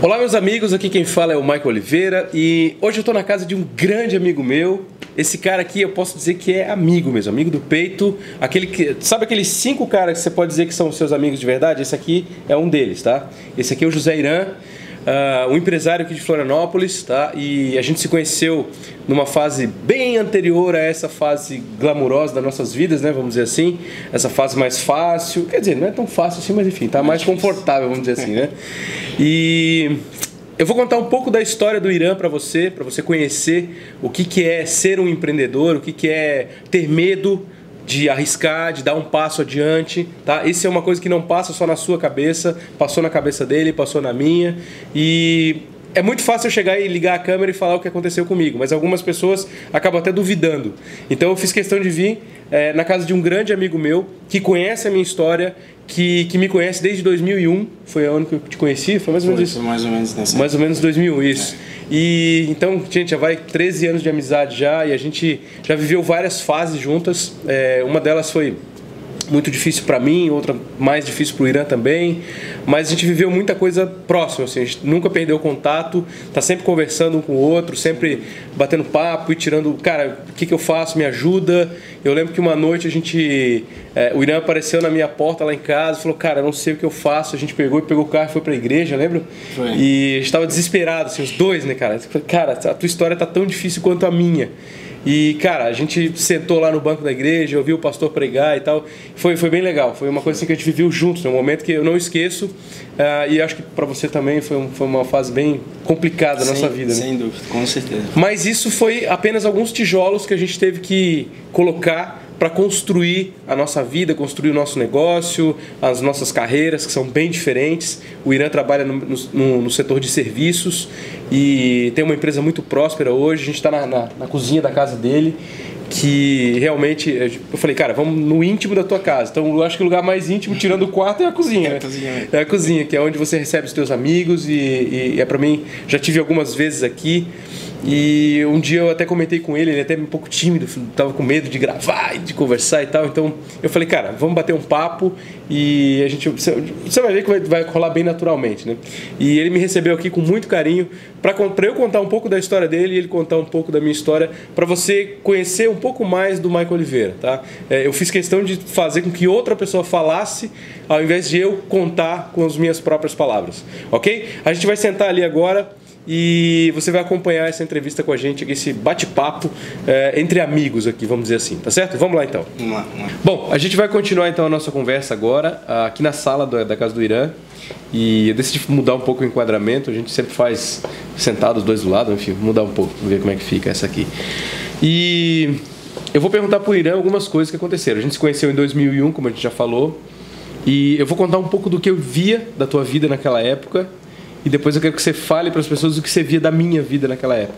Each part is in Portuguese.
Olá meus amigos, aqui quem fala é o Michael Oliveira e hoje eu estou na casa de um grande amigo meu. Esse cara aqui eu posso dizer que é amigo mesmo, amigo do peito. Aquele que, sabe aqueles 5 caras que você pode dizer que são seus amigos de verdade? Esse aqui é um deles, tá? Esse aqui é o José Irã, um empresário aqui de Florianópolis, tá? E a gente se conheceu numa fase bem anterior a essa fase glamurosa das nossas vidas, né? Vamos dizer assim, essa fase mais fácil, quer dizer, não é tão fácil assim, mas enfim, tá mais confortável, vamos dizer assim, né? E eu vou contar um pouco da história do Irã para você conhecer o que é ser um empreendedor, o que é ter medo de arriscar, de dar um passo adiante, tá? Isso é uma coisa que não passa só na sua cabeça, passou na cabeça dele, passou na minha, e é muito fácil eu chegar e ligar a câmera e falar o que aconteceu comigo, mas algumas pessoas acabam até duvidando. Então eu fiz questão de vir na casa de um grande amigo meu, que conhece a minha história, que me conhece desde 2001, foi o ano que eu te conheci, foi mais ou menos isso? Foi mais ou menos nessa. Mais ou menos 2001, isso. E então, gente, já vai 13 anos de amizade já, e a gente já viveu várias fases juntas. Uma delas foi muito difícil para mim, outra mais difícil para o Irã também, mas a gente viveu muita coisa próxima, assim, a gente nunca perdeu contato, tá sempre conversando um com o outro, sempre batendo papo e tirando, cara, o que eu faço, me ajuda. Eu lembro que uma noite o Irã apareceu na minha porta lá em casa e falou, cara, eu não sei o que eu faço. A gente pegou o carro e foi pra igreja, lembra? Foi. E a gente tava desesperado, assim, os dois, né, cara? Cara, a tua história tá tão difícil quanto a minha. E, cara, a gente sentou lá no banco da igreja, ouviu o pastor pregar e tal. Foi bem legal. Foi uma coisa assim que a gente viveu juntos, um momento que eu não esqueço. E acho que para você também foi uma fase bem complicada da nossa vida. Sem dúvida, com certeza. Mas isso foi apenas alguns tijolos que a gente teve que colocar para construir a nossa vida, construir o nosso negócio, as nossas carreiras, que são bem diferentes. O Irã trabalha no setor de serviços e tem uma empresa muito próspera hoje. A gente está na cozinha da casa dele, que realmente, eu falei, cara, vamos no íntimo da tua casa. Então eu acho que o lugar mais íntimo, tirando o quarto, é a cozinha, né? É a cozinha, que é onde você recebe os teus amigos e é para mim, já tive algumas vezes aqui. E um dia eu até comentei com ele até um pouco tímido, tava com medo de gravar e de conversar e tal. Então eu falei, cara, vamos bater um papo e você vai ver que vai rolar bem naturalmente, né? E ele me recebeu aqui com muito carinho para eu contar um pouco da história dele e ele contar um pouco da minha história, para você conhecer um pouco mais do Michael Oliveira, tá? Eu fiz questão de fazer com que outra pessoa falasse ao invés de eu contar com as minhas próprias palavras, ok? A gente vai sentar ali agora e você vai acompanhar essa entrevista com a gente, esse bate-papo entre amigos aqui, vamos dizer assim, tá certo? Vamos lá então. Vamos lá. Bom, a gente vai continuar então a nossa conversa agora, aqui na sala da casa do Irã. E eu decidi mudar um pouco o enquadramento, a gente sempre faz sentado os dois do lado, enfim, mudar um pouco, ver como é que fica essa aqui. E eu vou perguntar pro Irã algumas coisas que aconteceram. A gente se conheceu em 2001, como a gente já falou, e eu vou contar um pouco do que eu via da tua vida naquela época. E depois eu quero que você fale para as pessoas o que você via da minha vida naquela época.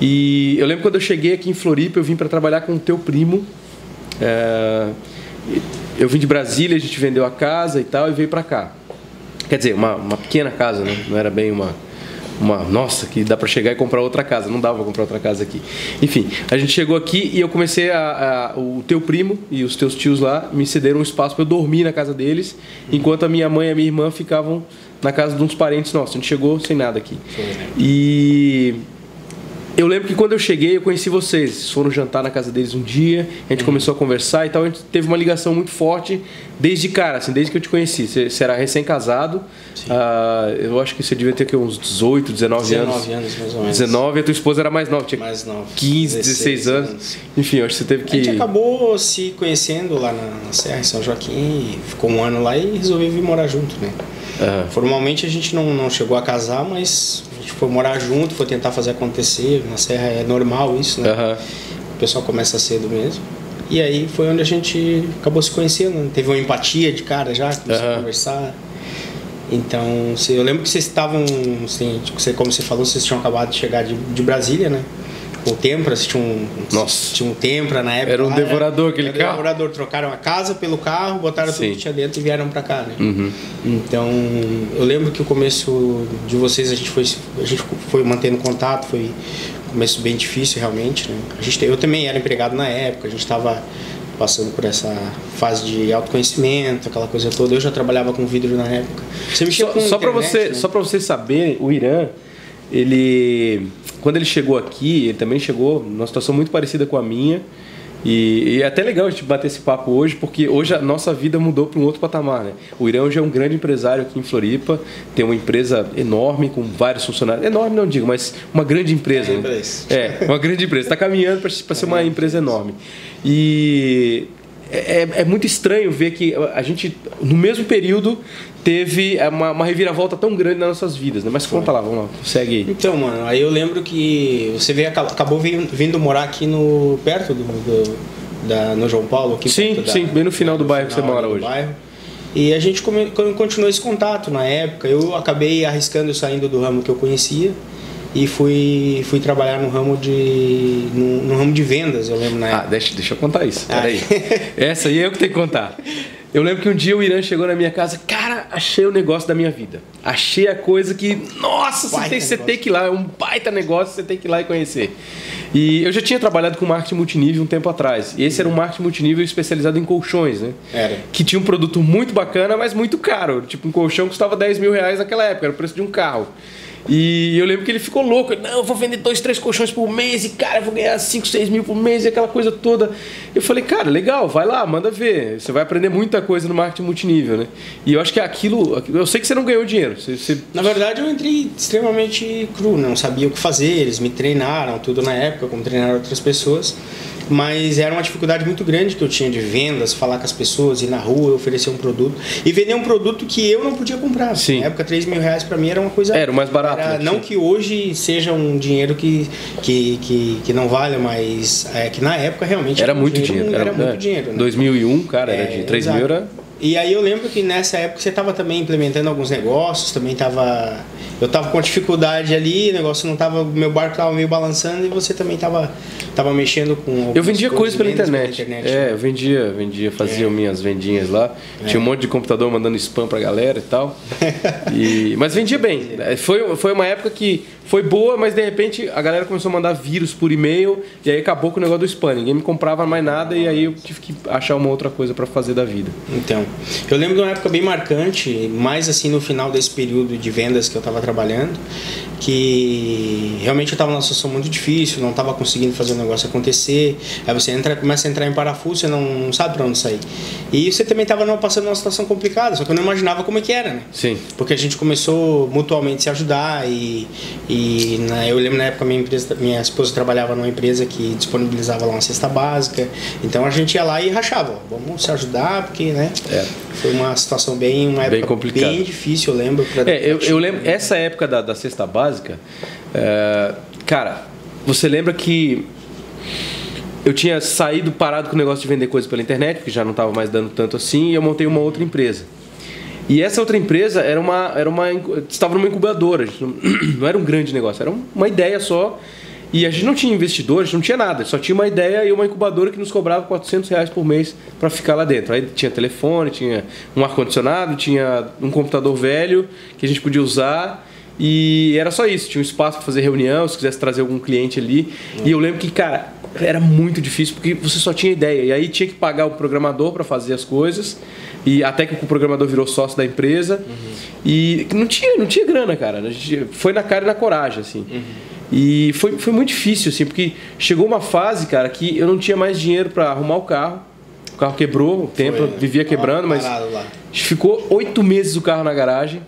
E eu lembro quando eu cheguei aqui em Floripa, eu vim para trabalhar com o teu primo. Eu vim de Brasília, a gente vendeu a casa e tal e veio para cá. Quer dizer, uma pequena casa, né? Não era bem uma nossa, que dá para chegar e comprar outra casa. Não dava para comprar outra casa aqui. Enfim, a gente chegou aqui e eu comecei o teu primo e os teus tios lá me cederam um espaço para eu dormir na casa deles, enquanto a minha mãe e a minha irmã ficavam na casa de uns parentes nossos. A gente chegou sem nada aqui. E eu lembro que quando eu cheguei, eu conheci vocês. Vocês foram jantar na casa deles um dia, a gente começou a conversar e tal. A gente teve uma ligação muito forte desde cara, assim, desde que eu te conheci. Você era recém-casado. Eu acho que você devia ter uns 18, 19 anos. 19 anos, mais ou menos. 19, a tua esposa era mais nova, tinha mais nova, 15, 16 anos. Enfim, eu acho que você teve que... A gente acabou se conhecendo lá na Serra, em São Joaquim, e ficou um ano lá e resolveu vir morar junto, né? Formalmente a gente não chegou a casar, mas a gente foi morar junto, foi tentar fazer acontecer. Na Serra é normal isso, né? O pessoal começa cedo mesmo. E aí foi onde a gente acabou se conhecendo, né? Teve uma empatia de cara já, começou a conversar. Então, eu lembro que vocês estavam, assim, como você falou, vocês tinham acabado de chegar de Brasília, né? O Tempra, tinha um Tempra na época. Era um devorador aquele carro? Era um devorador, trocaram a casa pelo carro, botaram tudo que tinha dentro e vieram pra cá, né? Então, eu lembro que o começo de vocês, a gente foi mantendo contato, foi um começo bem difícil realmente, né? Eu também era empregado na época, a gente estava passando por essa fase de autoconhecimento, aquela coisa toda. Eu já trabalhava com vidro na época. Você mexia com internet, né? Só para você saber, o Irã, ele, quando ele chegou aqui, ele também chegou numa situação muito parecida com a minha. E é até legal a gente bater esse papo hoje, porque hoje a nossa vida mudou para um outro patamar, né? O Irã hoje é um grande empresário aqui em Floripa, tem uma empresa enorme com vários funcionários. Enorme não digo, mas uma grande empresa. Uma grande empresa. Está caminhando para ser uma empresa enorme. E é muito estranho ver que a gente, no mesmo período, teve uma reviravolta tão grande nas nossas vidas, né? Mas conta lá, vamos lá, segue aí. Então, mano, aí eu lembro que você acabou vindo morar aqui perto no João Paulo? Aqui sim, bem no final do bairro que você mora hoje. E a gente continuou esse contato na época. Eu acabei arriscando saindo do ramo que eu conhecia e fui trabalhar no ramo de vendas, eu lembro na época. Deixa eu contar isso, peraí. Essa aí é eu que tenho que contar. Eu lembro que um dia o Irã chegou na minha casa, cara, achei o negócio da minha vida. Achei a coisa que, nossa, você tem que ir lá, é um baita negócio, você tem que ir lá e conhecer. E eu já tinha trabalhado com marketing multinível um tempo atrás. E esse era um marketing multinível especializado em colchões, né? Era. Que tinha um produto muito bacana, mas muito caro. Tipo, um colchão custava 10 mil reais naquela época, era o preço de um carro. E eu lembro que ele ficou louco. Não, eu vou vender 2, 3 colchões por mês e, cara, eu vou ganhar 5, 6 mil por mês e aquela coisa toda. Eu falei, cara, legal, vai lá, manda ver. Você vai aprender muita coisa no marketing multinível, né? E eu acho que aquilo... Eu sei que você não ganhou dinheiro. Na verdade, eu entrei extremamente cru, não sabia o que fazer. Eles me treinaram tudo na época, como treinaram outras pessoas. Mas era uma dificuldade muito grande que eu tinha de vendas, falar com as pessoas, ir na rua, oferecer um produto. E vender um produto que eu não podia comprar. Sim. Na época, 3 mil reais pra mim era uma coisa... Era o mais barato. Não que hoje seja um dinheiro que não valha, mas que na época realmente era muito dinheiro. Era muito dinheiro. Né? 2001, cara, era de 3 mil era... E aí eu lembro que nessa época você estava também implementando alguns negócios, também eu estava com dificuldade ali, o negócio não estava, meu barco estava meio balançando e você também estava mexendo com... Eu vendia coisas pela internet. Eu vendia, fazia minhas vendinhas lá. Tinha um monte de computador mandando spam pra galera e tal. Mas vendia bem. Foi uma época que foi boa, mas de repente a galera começou a mandar vírus por e-mail e aí acabou com o negócio do spam. Ninguém me comprava mais nada e aí eu tive que achar uma outra coisa para fazer da vida. Então, eu lembro de uma época bem marcante, mais assim no final desse período de vendas que eu estava trabalhando, que realmente eu estava numa situação muito difícil, não estava conseguindo fazer o negócio acontecer. Aí você começa a entrar em parafuso, você não sabe para onde sair. E você também estava passando uma situação complicada, só que eu não imaginava como é que era, né? Sim. Porque a gente começou mutuamente a se ajudar eu lembro na época minha esposa trabalhava numa empresa que disponibilizava lá uma cesta básica, então a gente ia lá e rachava, vamos se ajudar, porque, né? Foi uma situação uma época complicada, bem difícil, eu lembro. Eu lembro, essa época da cesta básica, cara, você lembra que eu tinha parado com o negócio de vender coisas pela internet, porque já não estava mais dando tanto assim, e eu montei uma outra empresa. E essa outra empresa estava numa incubadora, não era um grande negócio, era uma ideia só. E a gente não tinha investidores, não tinha nada, só tinha uma ideia e uma incubadora que nos cobrava R$400 por mês para ficar lá dentro. Aí tinha telefone, tinha um ar-condicionado, tinha um computador velho que a gente podia usar e era só isso. Tinha um espaço para fazer reunião, se quisesse trazer algum cliente ali. E eu lembro que, cara, era muito difícil porque você só tinha ideia. E aí tinha que pagar o programador para fazer as coisas. E até que o programador virou sócio da empresa. E não tinha grana, cara. A gente foi na cara e na coragem, assim. E foi muito difícil, assim, porque chegou uma fase, cara, que eu não tinha mais dinheiro para arrumar o carro. O carro quebrou, o tempo vivia quebrando, mas ficou 8 meses o carro na garagem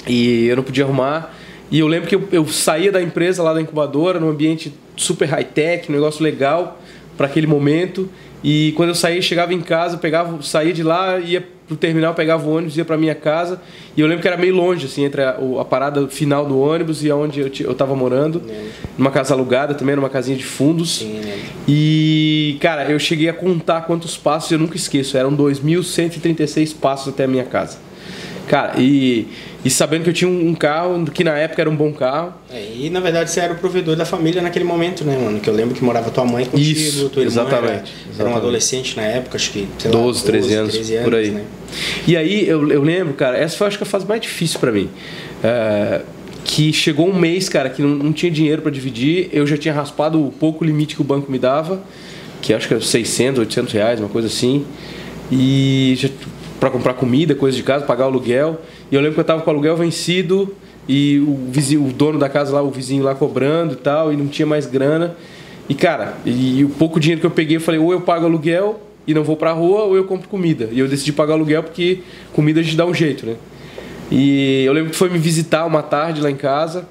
e eu não podia arrumar. E eu lembro que eu saía da empresa lá da incubadora, num ambiente super high-tech, um negócio legal para aquele momento. E quando eu saía, chegava em casa, saía de lá, ia pro terminal, pegava o ônibus, ia pra minha casa. E eu lembro que era meio longe, assim, entre a parada final do ônibus e onde eu tava morando. Numa casa alugada também, numa casinha de fundos. Sim, e, cara, eu cheguei a contar quantos passos, eu nunca esqueço. Eram 2.136 passos até a minha casa. Cara, e sabendo que eu tinha um carro, que na época era um bom carro. E na verdade você era o provedor da família naquele momento, né, mano? Que eu lembro que morava tua mãe contigo, isso, tua irmã exatamente. Era um adolescente na época, acho que... 12, 13 anos, por aí. Né? E aí eu lembro, cara, essa foi acho que a fase mais difícil pra mim. Que chegou um mês, cara, que não tinha dinheiro pra dividir, eu já tinha raspado o pouco limite que o banco me dava. que acho que era 600, 800 reais, uma coisa assim. E para comprar comida, coisa de casa, pagar o aluguel. E eu lembro que eu tava com o aluguel vencido e o dono da casa lá, o vizinho lá cobrando e tal, e não tinha mais grana. E cara, e o pouco dinheiro que eu peguei, eu falei, ou eu pago aluguel e não vou pra rua, ou eu compro comida. E eu decidi pagar aluguel porque comida a gente dá um jeito, né? E eu lembro que foi me visitar uma tarde lá em casa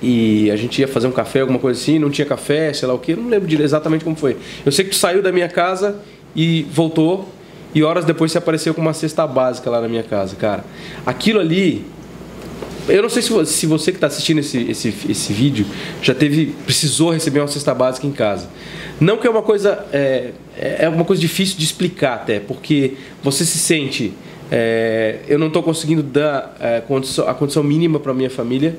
e a gente ia fazer um café, alguma coisa assim, não tinha café, sei lá o que, não lembro exatamente como foi. Eu sei que tu saiu da minha casa e voltou e horas depois você apareceu com uma cesta básica lá na minha casa, cara. Aquilo ali, eu não sei se você que está assistindo esse vídeo já precisou receber uma cesta básica em casa. Não que é uma coisa, é uma coisa difícil de explicar até, porque você se sente, eu não estou conseguindo dar a condição mínima para minha família,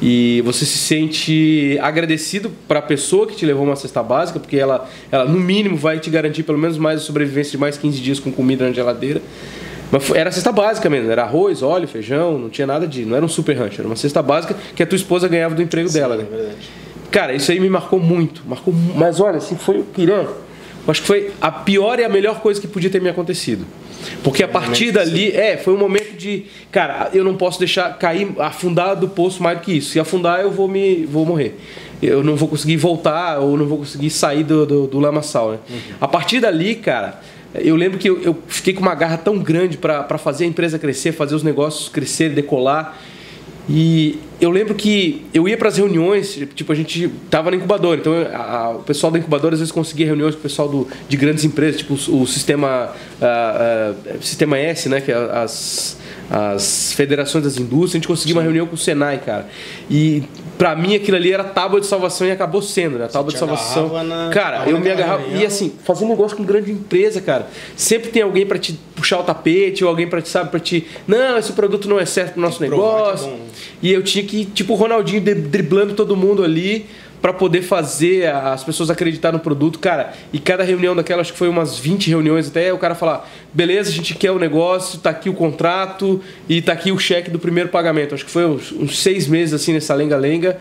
e você se sente agradecido para a pessoa que te levou uma cesta básica, porque ela no mínimo vai te garantir pelo menos mais a sobrevivência de mais 15 dias com comida na geladeira. Mas era cesta básica mesmo, era arroz, óleo, feijão, não tinha nada não era um super rancho, era uma cesta básica que a tua esposa ganhava do emprego dela, né? É verdade. Cara, isso aí me marcou muito, mas olha, assim, foi o Irã, eu acho que foi a pior e a melhor coisa que podia ter me acontecido. Porque a partir dali, foi um momento de, cara, eu não posso deixar afundar do poço mais do que isso. Se afundar, eu vou morrer. Eu não vou conseguir voltar ou não vou conseguir sair do lamaçal, né? A partir dali, cara, eu lembro que eu fiquei com uma garra tão grande para fazer a empresa crescer, fazer os negócios crescer, decolar. E eu lembro que eu ia para as reuniões, tipo, a gente tava na incubadora, então o pessoal da incubadora às vezes conseguia reuniões com o pessoal de grandes empresas, tipo o sistema S, né, que é as federações das indústrias. A gente conseguia uma reunião com o Senai, cara. E pra mim aquilo ali era tábua de salvação e acabou sendo, né? A tábua de salvação. Cara, eu me agarrava. E assim, fazer negócio com grande empresa, cara. Sempre tem alguém pra te puxar o tapete, ou alguém pra te. Não, esse produto não é certo pro nosso negócio. E eu tinha que, tipo, o Ronaldinho driblando todo mundo ali para poder fazer as pessoas acreditar no produto, cara. E cada reunião daquela, acho que foi umas 20 reuniões até, o cara falar, beleza, a gente quer o negócio, tá aqui o contrato e tá aqui o cheque do primeiro pagamento. Acho que foi uns 6 meses assim nessa lenga-lenga.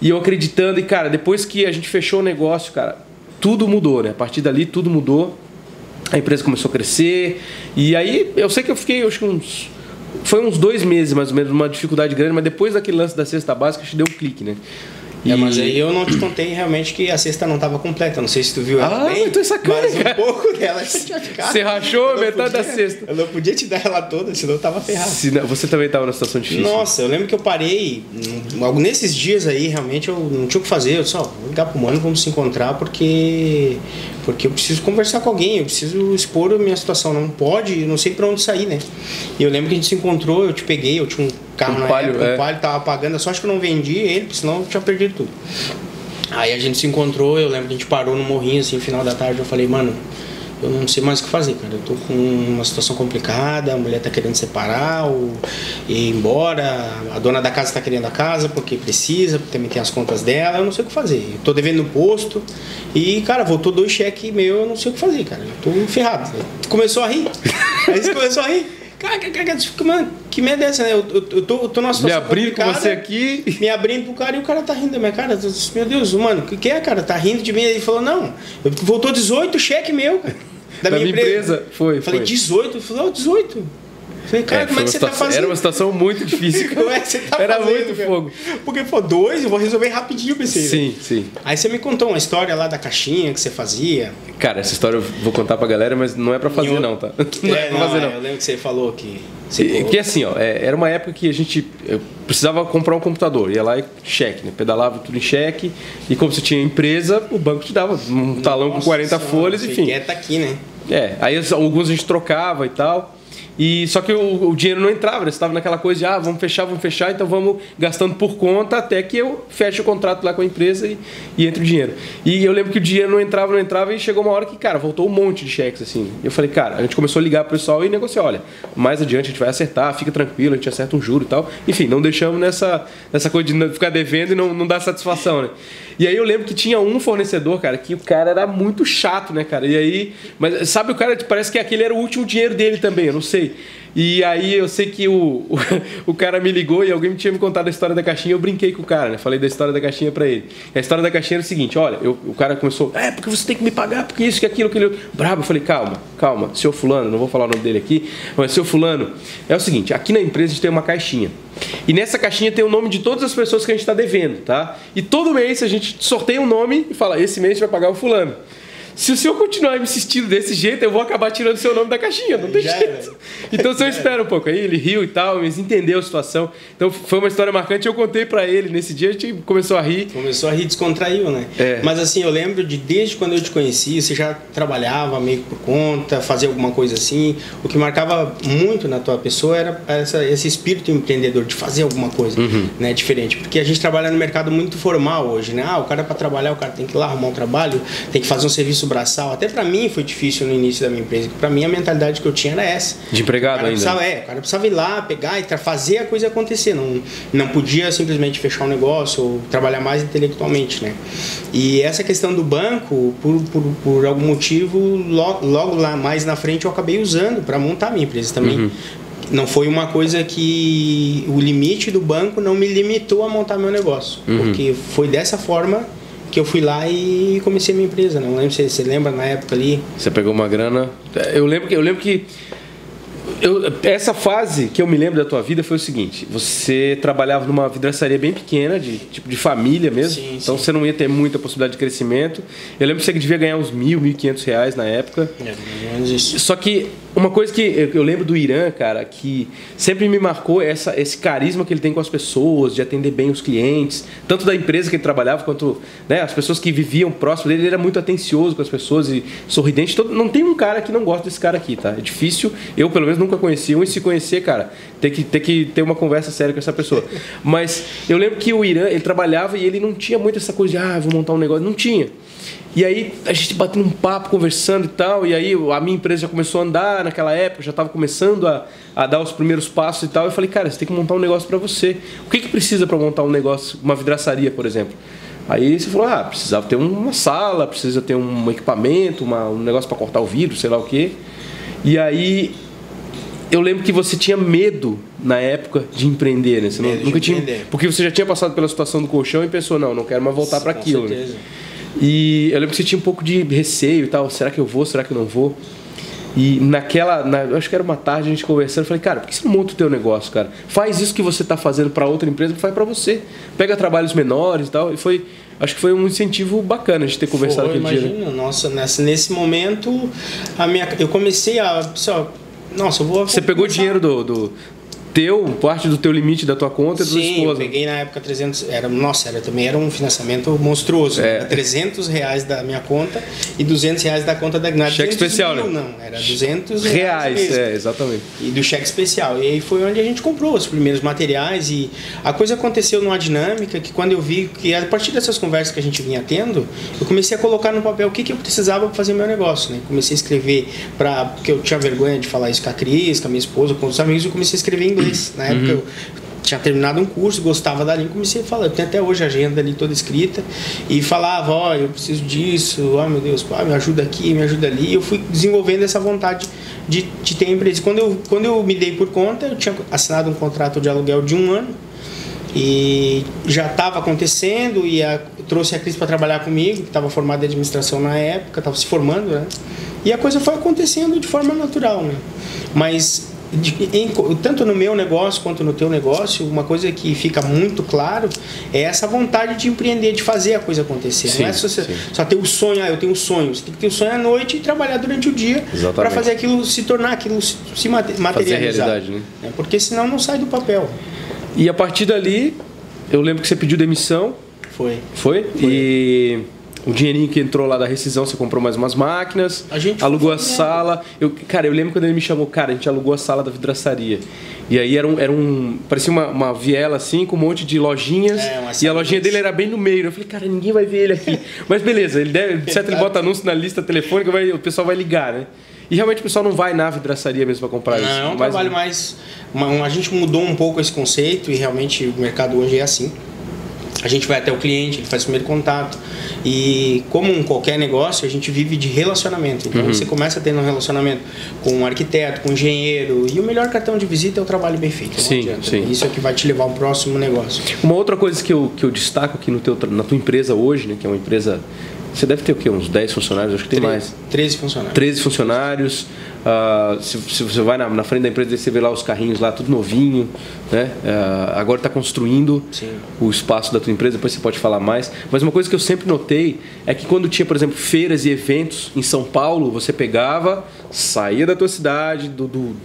E eu acreditando, e cara, depois que a gente fechou o negócio, cara, tudo mudou, né? A partir dali tudo mudou. A empresa começou a crescer. E aí eu sei que eu fiquei, acho que foi uns 2 meses mais ou menos, uma dificuldade grande, mas depois daquele lance da cesta básica, acho que deu um clique, né? Mas aí eu não te contei realmente que a cesta não estava completa. Não sei se tu viu ela bem, tô sacando, mas um pouco dela já tinha ficado. Você rachou metade da cesta. Eu não podia te dar ela toda, senão eu tava ferrado. Você também estava numa situação difícil. Nossa, eu lembro que eu parei. Nesses dias aí, realmente, eu não tinha o que fazer. Eu disse, vou ligar pro mano, vamos se encontrar, porque eu preciso conversar com alguém, eu preciso expor a minha situação. Não pode, eu não sei pra onde sair, né? E eu lembro que a gente se encontrou, eu te peguei, eu tinha um carro na época, um Palio, tava pagando, só acho que eu não vendi ele, porque senão eu tinha perdido tudo. Aí a gente se encontrou, eu lembro que a gente parou no morrinho, assim, no final da tarde, eu falei, mano, eu não sei mais o que fazer, cara, eu tô com uma situação complicada, a mulher tá querendo separar ou ir embora, a dona da casa tá querendo a casa porque precisa, porque também tem as contas dela, eu não sei o que fazer, eu tô devendo no posto e, cara, voltou 2 cheques meus, eu não sei o que fazer, cara, eu tô ferrado. Começou a rir, aí você começou a rir. Cara, mano, que merda é essa, né? Eu tô numa situação complicada. Com você aqui. Me abrindo pro cara e o cara tá rindo da minha cara. Meu Deus, mano, o que é, cara? Tá rindo de mim? Ele falou, não, voltou 18 cheque meu, cara. Da minha empresa. Foi. Falei, 18? Ele falou, 18. Falei, cara, como é que você tá fazendo? Era uma situação muito difícil. Como é que você tá era fazendo? Era muito fogo. Porque, 2, eu vou resolver rapidinho, pensei. Sim, né? sim. Aí você me contou uma história lá da caixinha que você fazia. Cara, essa história eu vou contar pra galera, mas não é pra fazer não, tá? Não é pra fazer não. Eu lembro que você falou que... Que assim, era uma época que eu precisava comprar um computador, ia lá e cheque, né? Pedalava tudo em cheque, e como você tinha empresa, o banco te dava um talão com 40 folhas, enfim. Tá aqui, né? Aí alguns a gente trocava e tal. E só que o dinheiro não entrava, né? Você estava naquela coisa de vamos fechar, então vamos gastando por conta até que eu feche o contrato lá com a empresa e entre o dinheiro. E eu lembro que o dinheiro não entrava e chegou uma hora que, cara, voltou um monte de cheques assim. E eu falei, cara, a gente começou a ligar pro pessoal e negociar, olha, mais adiante a gente vai acertar, fica tranquilo, a gente acerta um juro e tal. Enfim, não deixamos nessa coisa de ficar devendo e não dar satisfação, né? E aí eu lembro que tinha um fornecedor, cara, que o cara era muito chato, né, cara? E aí, mas sabe, o cara parece que aquele era o último dinheiro dele também. não sei. E aí eu sei que o cara me ligou e alguém tinha me contado a história da caixinha, eu brinquei com o cara, né? Falei da história da caixinha pra ele. E a história da caixinha era o seguinte, olha, o cara começou, porque você tem que me pagar, porque isso, que aquilo, aquele... Brabo, eu falei, calma, seu fulano, não vou falar o nome dele aqui, mas seu fulano, é o seguinte, aqui na empresa a gente tem uma caixinha. E nessa caixinha tem o nome de todas as pessoas que a gente está devendo, tá? E todo mês a gente sorteia um nome e fala, esse mês a gente vai pagar o fulano. Se o senhor continuar me insistindo desse jeito, eu vou acabar tirando seu nome da caixinha, não tem jeito. Então o senhor espera um pouco. Aí ele riu e tal, mas entendeu a situação. Então foi uma história marcante, eu contei pra ele. Nesse dia a gente começou a rir. Descontraiu, né? Mas assim, eu lembro desde quando eu te conheci, você já trabalhava meio por conta, fazia alguma coisa assim. O que marcava muito na tua pessoa era esse espírito empreendedor, de fazer alguma coisa, né, diferente. Porque a gente trabalha no mercado muito formal hoje, né? O cara, para trabalhar, o cara tem que ir lá arrumar um trabalho, tem que fazer um serviço braçal. Até pra mim foi difícil no início da minha empresa. Pra mim a mentalidade que eu tinha era essa. De empregado ainda. O cara precisava ir lá, pegar e fazer a coisa acontecer. Não podia simplesmente fechar um negócio ou trabalhar mais intelectualmente, né? E essa questão do banco, por algum motivo, logo lá mais na frente eu acabei usando para montar a minha empresa também. Não foi uma coisa que o limite do banco não me limitou a montar meu negócio. Porque foi dessa forma que eu fui lá e comecei minha empresa. Não lembro se você lembra na época ali. Você pegou uma grana. Eu lembro que essa fase que eu me lembro da tua vida foi o seguinte: você trabalhava numa vidraçaria bem pequena, tipo de família mesmo. Sim, então sim. você não ia ter muita possibilidade de crescimento. Eu lembro que você devia ganhar uns R$1.000, R$1.500 na época. Mais ou menos isso. Só que uma coisa que eu lembro do Irã, cara, que sempre me marcou é esse carisma que ele tem com as pessoas, de atender bem os clientes, tanto da empresa que ele trabalhava, quanto, né, as pessoas que viviam próximo dele. Ele era muito atencioso com as pessoas e sorridente. Não tem um cara que não gosta desse cara aqui, tá? É difícil, eu pelo menos nunca conheci um, e se conhecer, cara, tem que ter uma conversa séria com essa pessoa. Mas eu lembro que o Irã, ele trabalhava e ele não tinha muito essa coisa de, vou montar um negócio. Não tinha. E aí a gente batendo um papo, conversando e tal, e aí a minha empresa já começou a andar naquela época, já estava começando a dar os primeiros passos e tal. Eu falei, cara, você tem que montar um negócio para você. O que precisa para montar um negócio, uma vidraçaria, por exemplo? Aí você falou, precisava ter uma sala, precisa ter um equipamento, um negócio para cortar o vidro, sei lá o quê. E aí eu lembro que você tinha medo na época de empreender, né? Você nunca tinha, porque você já tinha passado pela situação do colchão e pensou, não quero mais voltar para aquilo. Certeza. Né? E eu lembro que você tinha um pouco de receio e tal, será que eu vou, será que eu não vou? E eu acho que era uma tarde a gente conversando, eu falei, cara, por que você não monta o teu negócio, cara? Faz isso que você está fazendo para outra empresa, que faz para você. Pega trabalhos menores e tal, e acho que foi um incentivo bacana de ter conversado aquele dia. Imagina, nossa, nesse momento eu comecei nossa, eu vou... Você pegou dinheiro parte do teu limite da tua conta e da tua esposa. Sim, eu peguei na época 300, também era um financiamento monstruoso. Era R$300 da minha conta e R$200 da conta da Gnade. Cheque especial, né? Não, era R$200 mesmo. Exatamente. E do cheque especial. E aí foi onde a gente comprou os primeiros materiais, e a coisa aconteceu numa dinâmica que, quando eu vi que a partir dessas conversas que a gente vinha tendo, eu comecei a colocar no papel o que eu precisava para fazer meu negócio, né? Comecei a escrever, porque eu tinha vergonha de falar isso com a Cris, com a minha esposa, com os amigos, eu comecei a escrever em inglês. Na época eu tinha terminado um curso, gostava da língua, comecei a falar. Eu tenho até hoje a agenda ali toda escrita e falava, eu preciso disso, meu Deus, me ajuda aqui, me ajuda ali. E eu fui desenvolvendo essa vontade de ter empresa. Quando eu me dei por conta, eu tinha assinado um contrato de aluguel de 1 ano e já estava acontecendo, e trouxe a Cris para trabalhar comigo, que estava formada em administração na época, estava se formando, né? E a coisa foi acontecendo de forma natural, né? Mas tanto no meu negócio quanto no teu negócio, uma coisa que fica muito claro é essa vontade de empreender, de fazer a coisa acontecer. Sim, não é só ter o sonho, eu tenho um sonho. Você tem que ter o sonho à noite e trabalhar durante o dia para fazer aquilo se tornar, aquilo se materializar. Fazer realidade, né? Porque senão não sai do papel. E a partir dali, eu lembro que você pediu demissão. Foi? E o dinheirinho que entrou lá da rescisão, você comprou mais umas máquinas, alugou a sala. Eu lembro quando ele me chamou, a gente alugou a sala da vidraçaria. E aí parecia uma viela assim, com um monte de lojinhas, e a lojinha dele era bem no meio. Eu falei, cara, ninguém vai ver ele aqui. Mas beleza, ele bota anúncio na lista telefônica, o pessoal vai ligar, né? E realmente o pessoal não vai na vidraçaria mesmo para comprar isso. Não, é um trabalho mais... A gente mudou um pouco esse conceito, e realmente o mercado hoje é assim. A gente vai até o cliente, ele faz o primeiro contato. E como em qualquer negócio, a gente vive de relacionamento. Então você começa tendo um relacionamento com um arquiteto, com um engenheiro. E o melhor cartão de visita é o trabalho bem feito. Sim. Isso é que vai te levar ao próximo negócio. Uma outra coisa que eu destaco aqui na tua empresa hoje, né, que é uma empresa... Você deve ter o quê? Uns 10 funcionários? Acho que tem mais. 13 funcionários. 13 funcionários. Se você vai na frente da empresa, você vê lá os carrinhos lá, tudo novinho, né? Agora está construindo o espaço da tua empresa, depois você pode falar mais. Mas uma coisa que eu sempre notei é que quando tinha, por exemplo, feiras e eventos em São Paulo, você pegava, saía da tua cidade, do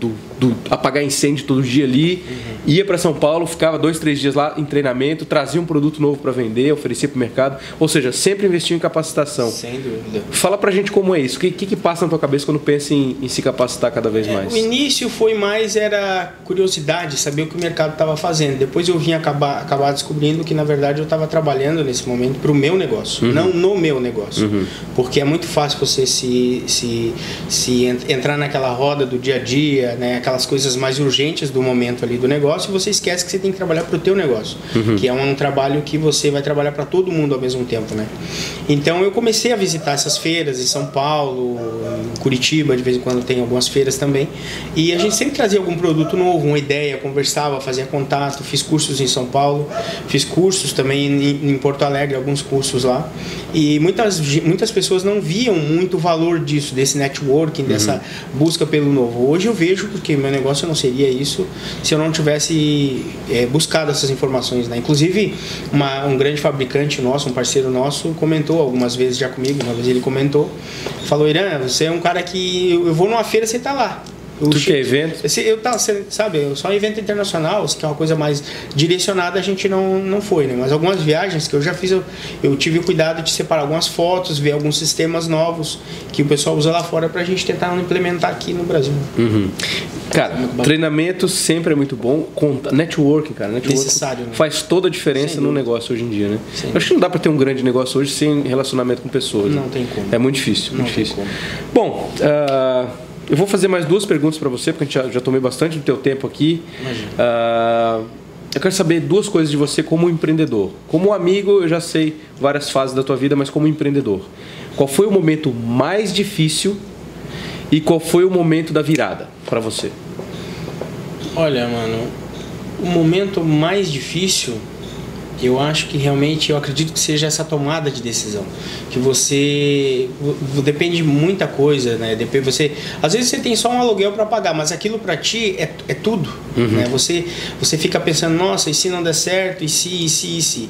apagar incêndio todo dia ali, ia para São Paulo, ficava 2, 3 dias lá em treinamento, trazia um produto novo para vender, oferecia para o mercado. Ou seja, sempre investiu em capacitação. Sem dúvida. Fala pra gente como é isso. O que passa na tua cabeça quando pensa em se capacitar cada vez mais? O início foi mais era curiosidade, saber o que o mercado estava fazendo. Depois eu vim acabar descobrindo que na verdade eu estava trabalhando nesse momento para o meu negócio, não no meu negócio. Porque é muito fácil você se entrar naquela roda do dia a dia, né, aquelas coisas mais urgentes do momento ali do negócio, e você esquece que você tem que trabalhar para o teu negócio, que é um trabalho que você vai trabalhar para todo mundo ao mesmo tempo, né? Então eu comecei a visitar essas feiras em São Paulo, em Curitiba, de vez em quando tem algumas feiras também, e a gente sempre trazia algum produto novo, uma ideia, conversava, fazia contato. Fiz cursos em São Paulo, fiz cursos também em Porto Alegre, alguns cursos lá, e muitas pessoas não viam muito o valor disso, desse networking, dessa busca pelo novo. Hoje eu vejo, porque meu negócio não seria isso se eu não tivesse buscado essas informações, né? Inclusive um grande fabricante nosso, um parceiro nosso, comentou algumas vezes já comigo. Uma vez ele comentou, falou: Irã, você é um cara que eu vou numa feira, você tá lá. Tu que é evento? Só evento internacional, que é uma coisa mais direcionada, a gente não foi, né? Mas algumas viagens que eu já fiz, eu tive o cuidado de separar algumas fotos, ver alguns sistemas novos que o pessoal usa lá fora pra gente tentar implementar aqui no Brasil. Cara, treinamento sempre é muito bom. Networking, cara. Networking necessário, né? Faz toda a diferença no negócio hoje em dia, né? Eu acho que não dá pra ter um grande negócio hoje sem relacionamento com pessoas. Não tem como. É muito difícil. Muito difícil. Bom, eu vou fazer mais 2 perguntas para você, porque a gente já tomei bastante do teu tempo aqui. Eu quero saber 2 coisas de você como empreendedor. Como amigo, eu já sei várias fases da tua vida, mas como empreendedor. Qual foi o momento mais difícil e qual foi o momento da virada para você? Olha, mano, o momento mais difícil, eu acho que realmente, eu acredito que seja essa tomada de decisão, que você depende de muita coisa, né? Às vezes você tem só um aluguel para pagar, mas aquilo para ti é tudo, né? Você fica pensando, nossa, e se não der certo, e se?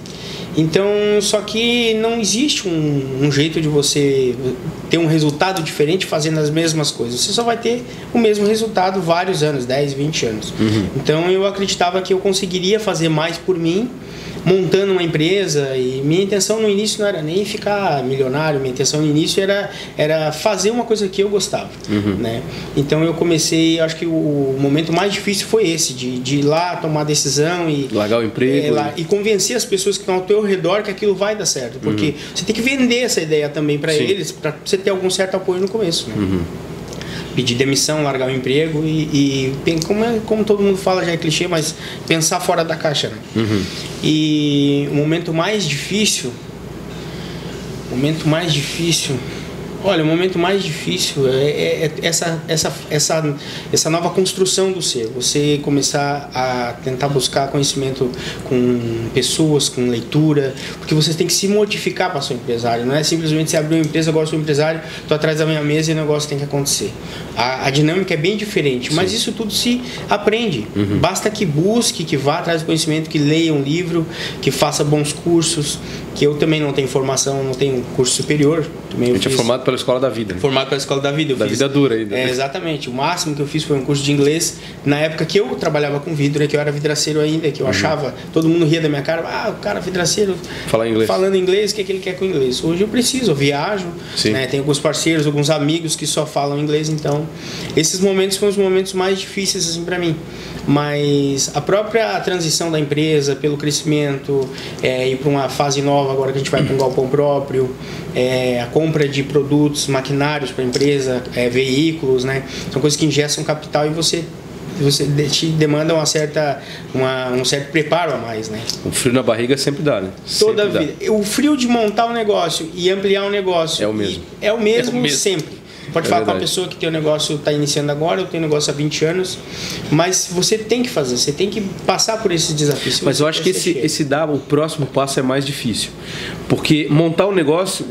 Então, só que não existe um jeito de você ter um resultado diferente fazendo as mesmas coisas. Você só vai ter o mesmo resultado vários anos, 10, 20 anos. Então eu acreditava que eu conseguiria fazer mais por mim, montando uma empresa, e minha intenção no início não era nem ficar milionário, minha intenção no início era fazer uma coisa que eu gostava, né? Então eu comecei, acho que o momento mais difícil foi esse, de ir lá tomar decisão e largar o emprego e convencer as pessoas que estão ao teu redor que aquilo vai dar certo, porque você tem que vender essa ideia também para eles, para você ter algum certo apoio no começo, né? Pedir demissão, largar o emprego e como todo mundo fala, já é clichê, mas pensar fora da caixa, né? E o momento mais difícil, olha, o momento mais difícil é essa nova construção do ser. Você começar a tentar buscar conhecimento com pessoas, com leitura, porque você tem que se modificar para ser empresário. Não é simplesmente você abrir uma empresa, agora sou empresário, estou atrás da minha mesa e o negócio tem que acontecer. A dinâmica é bem diferente, mas isso tudo se aprende. Basta que busque, que vá atrás do conhecimento, que leia um livro, que faça bons cursos, que eu também não tenho formação, não tenho curso superior. A gente é formado pela Escola da Vida. Formado pela Escola da Vida. Vida dura ainda. Exatamente. O máximo que eu fiz foi um curso de inglês. Na época que eu trabalhava com vidro, que eu era vidraceiro ainda, que eu achava, todo mundo ria da minha cara, o cara vidraceiro falando inglês, o que ele quer com inglês? Hoje eu preciso, eu viajo, né? Tenho alguns parceiros, alguns amigos que só falam inglês, então esses momentos foram os momentos mais difíceis assim, para mim. Mas a própria transição da empresa pelo crescimento, ir para uma fase nova agora que a gente vai para um galpão próprio, a compra de produtos, maquinários para a empresa, veículos, né? São coisas que ingestam capital e você te demanda um certo preparo a mais, né? O frio na barriga sempre dá, né? Toda vida. O frio de montar um negócio e ampliar um negócio é o mesmo. É o mesmo sempre. Pode falar com uma pessoa que tem um negócio, está iniciando agora, eu tenho um negócio há 20 anos, mas você tem que fazer, você tem que passar por esses desafios. Mas eu acho que esse dar o próximo passo é mais difícil. Porque montar um negócio,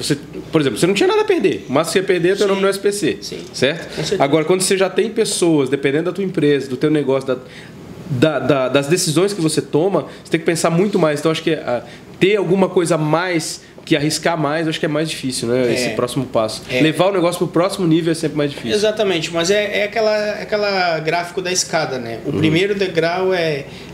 por exemplo, você não tinha nada a perder. Mas se você ia perder, é teu nome no SPC. Sim. Certo? Agora, quando você já tem pessoas, dependendo da tua empresa, do teu negócio, das decisões que você toma, você tem que pensar muito mais. Então, acho que ter alguma coisa a mais que arriscar mais, acho que é mais difícil, né? Esse próximo passo. Levar o negócio para o próximo nível é sempre mais difícil. Exatamente, mas é aquela gráfico da escada, né? O primeiro degrau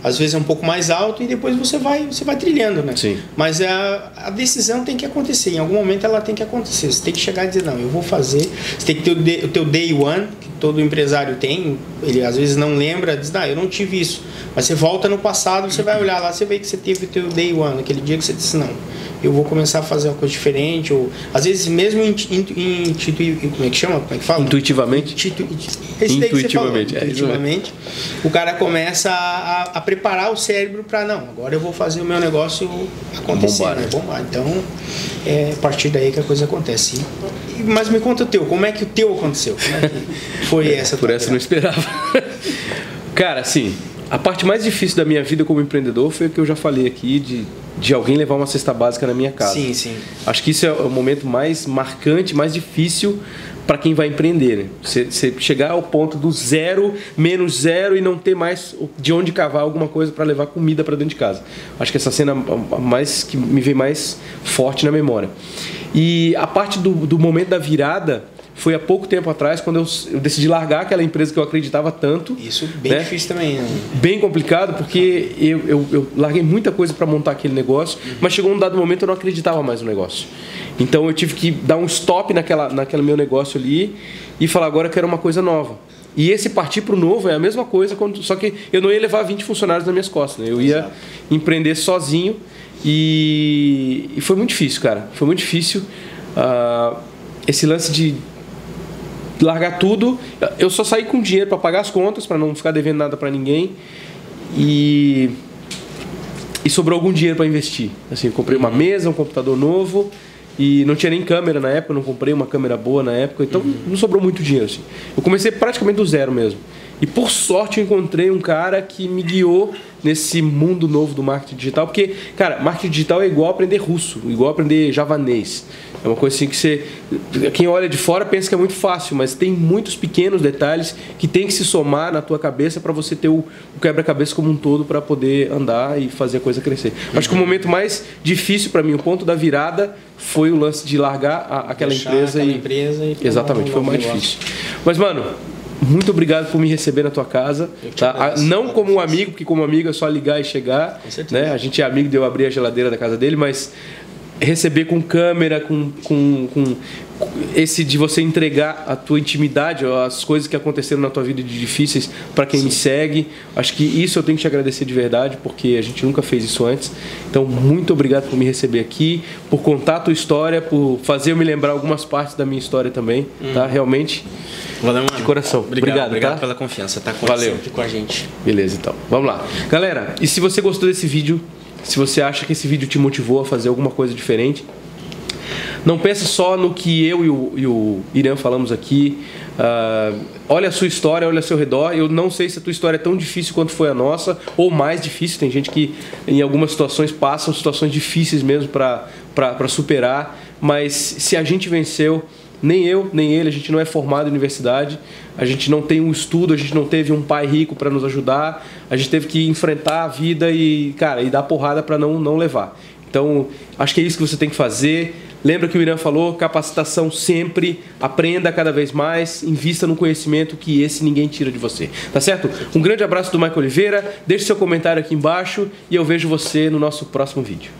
às vezes é um pouco mais alto e depois você vai trilhando, né? Sim. Mas a decisão tem que acontecer, em algum momento ela tem que acontecer. Você tem que chegar e dizer, não, eu vou fazer. Você tem que ter o teu day one, que todo empresário tem, ele às vezes não lembra, diz, eu não tive isso. Mas você volta no passado, você vai olhar lá, você vê que você teve o teu day one, aquele dia que você disse, não, eu vou começar a fazer uma coisa diferente, ou às vezes mesmo como é que chama? Como é que fala? Intuitivamente. Intuitivamente. O cara começa a preparar o cérebro para, não, agora eu vou fazer o meu negócio acontecer, bombar. Então, é a partir daí que a coisa acontece. Mas me conta o teu, como é que o teu aconteceu? Como é que foi essa? Por essa eu não esperava. Cara, assim, a parte mais difícil da minha vida como empreendedor foi o que eu já falei aqui, de alguém levar uma cesta básica na minha casa. Sim, sim. Acho que isso é o momento mais marcante, mais difícil para quem vai empreender, né? Você chegar ao ponto do zero, menos zero e não ter mais de onde cavar alguma coisa para levar comida para dentro de casa. Acho que essa cena que me vem mais forte na memória. E a parte do momento da virada foi há pouco tempo atrás, quando eu decidi largar aquela empresa que eu acreditava tanto. Isso bem difícil também, né? Bem complicado, porque eu larguei muita coisa para montar aquele negócio, mas chegou um dado momento eu não acreditava mais no negócio. Então eu tive que dar um stop naquele meu negócio ali e falar, agora eu quero uma coisa nova. E esse partir para o novo é a mesma coisa, só que eu não ia levar 20 funcionários nas minhas costas, né? Eu ia empreender sozinho e foi muito difícil, cara. Foi muito difícil. Esse lance de largar tudo, eu só saí com dinheiro para pagar as contas, para não ficar devendo nada para ninguém, e sobrou algum dinheiro para investir. Assim, eu comprei uma mesa, um computador novo, e não tinha nem câmera na época, eu não comprei uma câmera boa na época, então não sobrou muito dinheiro. Assim. Eu comecei praticamente do zero mesmo. E por sorte eu encontrei um cara que me guiou nesse mundo novo do marketing digital, porque, cara, marketing digital é igual aprender russo, igual aprender javanês. É uma coisa assim que quem olha de fora pensa que é muito fácil, mas tem muitos pequenos detalhes que tem que se somar na tua cabeça para você ter o quebra-cabeça como um todo para poder andar e fazer a coisa crescer. Acho que o momento mais difícil para mim, o ponto da virada, foi o lance de largar aquela empresa. Exatamente, foi o mais difícil. Mas, mano, muito obrigado por me receber na tua casa, tá? Não como um amigo, porque como amigo é só ligar e chegar, né? A gente é amigo de eu abrir a geladeira da casa dele, mas receber com câmera, com esse de você entregar a tua intimidade, as coisas que aconteceram na tua vida de difíceis para quem me segue. Acho que isso eu tenho que te agradecer de verdade, porque a gente nunca fez isso antes. Então, muito obrigado por me receber aqui, por contar a tua história, por fazer eu me lembrar algumas partes da minha história também, tá? Realmente, valeu, mano. De coração. Obrigado tá? Pela confiança, tá? Sempre com a gente. Beleza, então. Vamos lá. Galera, e se você gostou desse vídeo, se você acha que esse vídeo te motivou a fazer alguma coisa diferente, não pensa só no que eu e o Irã falamos aqui. Olha a sua história, olha ao seu redor. Eu não sei se a tua história é tão difícil quanto foi a nossa, ou mais difícil. Tem gente que em algumas situações passam situações difíceis mesmo para superar. Mas se a gente venceu, nem eu, nem ele, a gente não é formado em universidade, a gente não tem um estudo, a gente não teve um pai rico para nos ajudar, a gente teve que enfrentar a vida e dar porrada para não levar. Então, acho que é isso que você tem que fazer. Lembra que o Irã falou, capacitação sempre, aprenda cada vez mais, invista no conhecimento que esse ninguém tira de você. Tá certo? Um grande abraço do Michael Oliveira, deixe seu comentário aqui embaixo e eu vejo você no nosso próximo vídeo.